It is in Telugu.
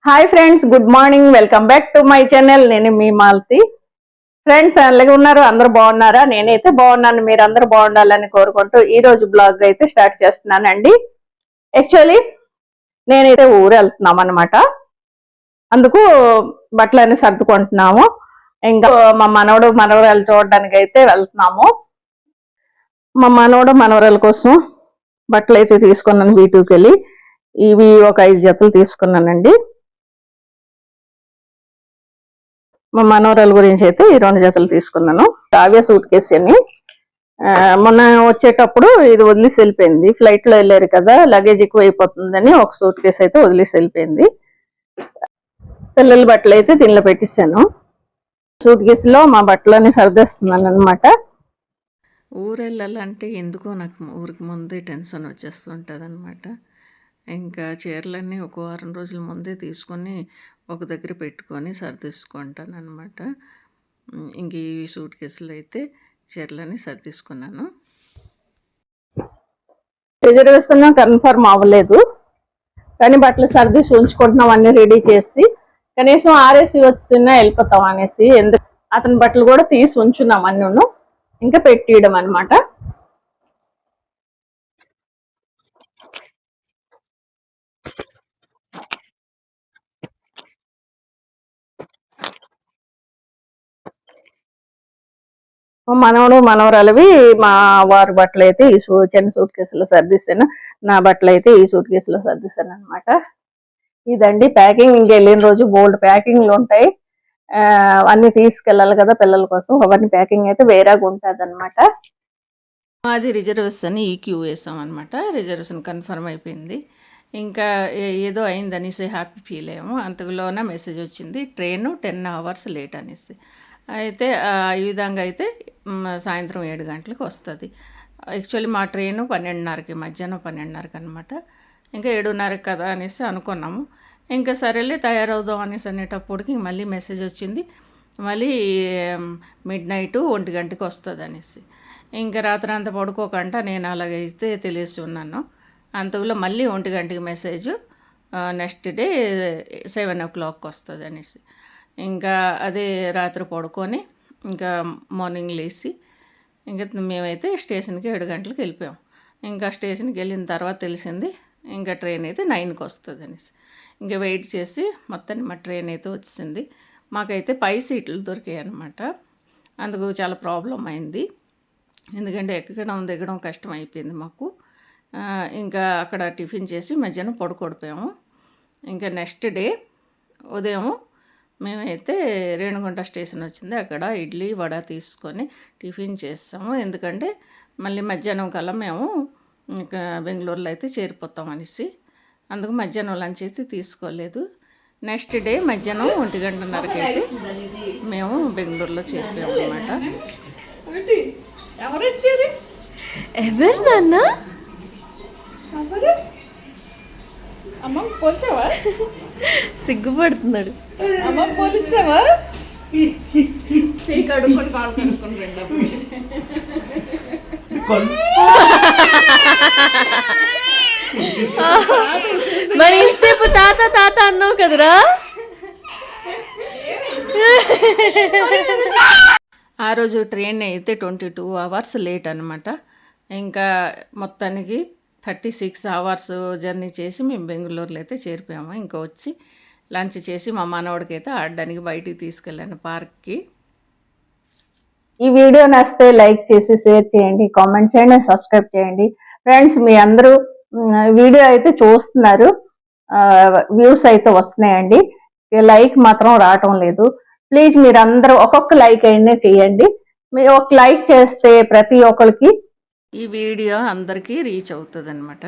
Hi friends, good morning. Welcome back to my channel. నేను మీ మాలతి. ఫ్రెండ్స్ అలాగే ఉన్నారు, అందరూ బాగున్నారా? నేనైతే బాగున్నాను, మీరు అందరూ బాగుండాలని కోరుకుంటూ ఈ రోజు బ్లాగ్ అయితే స్టార్ట్ చేస్తున్నానండి. యాక్చువల్లీ నేనైతే ఊరు వెళ్తున్నాం అనమాట. అందుకు బట్టలన్నీ సర్దుకుంటున్నాము. ఇంకా మా మనవరాలు చూడడానికి అయితే వెళ్తున్నాము. మా మనవరాల కోసం బట్టలు అయితే తీసుకున్నాను వీటికి వెళ్ళి. ఇవి ఒక 5 జతలు తీసుకున్నానండి. మా మనవరాల గురించి అయితే ఈ 2 జతలు తీసుకున్నాను. కావ్య సూట్ కేసు అని మొన్న వచ్చేటప్పుడు ఇది వదిలేసి వెళ్ళిపోయింది. ఫ్లైట్ లో వెళ్ళారు కదా, లగేజ్ ఎక్కువ అయిపోతుందని ఒక సూట్ కేసు అయితే వదిలేసి వెళ్ళిపోయింది. పిల్లల బట్టలు అయితే దీనిలో పెట్టిస్తాను. సూట్ కేసులో మా బట్టలని సర్దేస్తున్నాను అనమాట. ఊరు వెళ్ళాలంటే ఎందుకో నాకు ఊరికి ముందే టెన్షన్ వచ్చేస్తుంటుంది అనమాట. ఇంకా చీరలన్నీ ఒక వారం రోజుల ముందే తీసుకొని ఒక దగ్గర పెట్టుకొని సర్దేసుకుంటాను అనమాట. ఇంక ఈ సూట్ కేసులు అయితే చీరలన్నీ సర్దేసుకున్నాను. రిజర్వేషన్ కన్ఫర్మ్ అవ్వలేదు, కానీ బట్టలు సర్దేసి ఉంచుకుంటున్నాం అన్ని రెడీ చేసి. కనీసం ఆర్ఏసీ వచ్చినా వెళ్ళిపోతాం అనేసి ఎందుకు అతని బట్టలు కూడా తీసి ఉంచున్నాం అన్నీ, ఇంకా పెట్టియడం అనమాట. మనవరాలవి మా వారి బట్టలు అయితే ఈ చిన్న సూట్ కేసులో సర్దిస్తాను. నా బట్టలు అయితే ఈ సూట్ కేసులో సర్దిస్తాను అనమాట. ఇదండి ప్యాకింగ్. ఇంకెళ్ళిన రోజు బోల్డ్ ప్యాకింగ్లు ఉంటాయి, అన్ని తీసుకెళ్ళాలి కదా పిల్లల కోసం. అవన్నీ ప్యాకింగ్ అయితే వేరేగా ఉంటుంది అనమాట. మాది రిజర్వేషన్ ఈక్యూ వేసాం అనమాట. రిజర్వేషన్ కన్ఫర్మ్ అయిపోయింది. ఇంకా ఏదో అయిందనేసి హ్యాపీ ఫీల్ అయ్యాము. అంతలోనే మెసేజ్ వచ్చింది, ట్రైను 10 hours లేట్ అనేసి. అయితే ఈ విధంగా అయితే సాయంత్రం 7 గంటలకు వస్తుంది. యాక్చువల్లీ మా ట్రైను 12:30కి, మధ్యాహ్నం 12:30కి అనమాట. ఇంకా 7:30 కదా అనేసి అనుకున్నాము. ఇంకా సరేలే తయారవుదాం అనేసి అనేటప్పటికి మళ్ళీ మెసేజ్ వచ్చింది, మళ్ళీ మిడ్-నైట్ 1 గంటకి వస్తుంది అనేసి. ఇంకా రాత్రి అంతా పడుకోకుండా నేను అలాగైతే తెలిసి ఉన్నాను. అంతలో మళ్ళీ 1 గంటకి మెసేజ్, నెక్స్ట్ డే 7 o'clock వస్తుంది అనేసి. ఇంకా అదే రాత్రి పడుకొని ఇంకా మార్నింగ్ లేచి ఇంకా మేమైతే స్టేషన్కి 7 గంటలకు వెళ్ళిపోయాం. ఇంకా స్టేషన్కి వెళ్ళిన తర్వాత తెలిసింది ఇంకా ట్రైన్ అయితే 9కి వస్తుంది అనేసి. ఇంకా వెయిట్ చేసి మొత్తం మా ట్రైన్ అయితే వచ్చింది. మాకైతే పై సీట్లు దొరికాయి అన్నమాట. అందుకు చాలా ప్రాబ్లం అయింది, ఎందుకంటే ఎక్కడం దిగడం కష్టం అయిపోయింది మాకు. ఇంకా అక్కడ టిఫిన్ చేసి మధ్యాహ్నం పడుకోడిపోయాము. ఇంకా నెక్స్ట్ డే ఉదయం మేమైతే రేణుగుంట స్టేషన్ వచ్చింది, అక్కడ ఇడ్లీ వడ తీసుకొని టిఫిన్ చేస్తాము. ఎందుకంటే మళ్ళీ మధ్యాహ్నం కల్లా మేము ఇంకా బెంగళూరులో అయితే చేరిపోతాం అనేసి. అందుకు మధ్యాహ్నం లంచ్ అయితే తీసుకోలేదు. నెక్స్ట్ డే మధ్యాహ్నం 1:30కి అయితే మేము బెంగళూరులో చేరిపోయాము అనమాట. ఎవరు నాన్న? అమ్మ పోల్చావా? సిగ్గుపడుతున్నాడు. అమ్మ పోలిస్తావా? కడుక్కొని కాలు కడుక్కొని రండి. మరి ఇంతసేపు తాత తాత అన్నావు కదరా. ఆ రోజు ట్రైన్ అయితే 22 hours లేట్ అనమాట. ఇంకా మొత్తానికి 36 hours జర్నీ చేసి మేము బెంగళూరులో అయితే చేరిపోయాము. ఇంకా వచ్చి లంచ్ చేసి మా మనవడికి అయితే ఆడడానికి బయటికి తీసుకెళ్ళాను పార్క్కి. ఈ వీడియో నచ్చితే లైక్ చేసి షేర్ చేయండి, కామెంట్ చేయండి, సబ్స్క్రైబ్ చేయండి. ఫ్రెండ్స్ మీ అందరూ వీడియో అయితే చూస్తున్నారు, వ్యూస్ అయితే వస్తున్నాయండి, లైక్ మాత్రం రావటం లేదు. ప్లీజ్ మీరందరూ ఒక్కొక్క లైక్ అయినా చేయండి. మీరు ఒక లైక్ చేస్తే ప్రతి ఒక్కరికి ఈ వీడియో అందరికీ రీచ్ అవుతుంది అనమాట.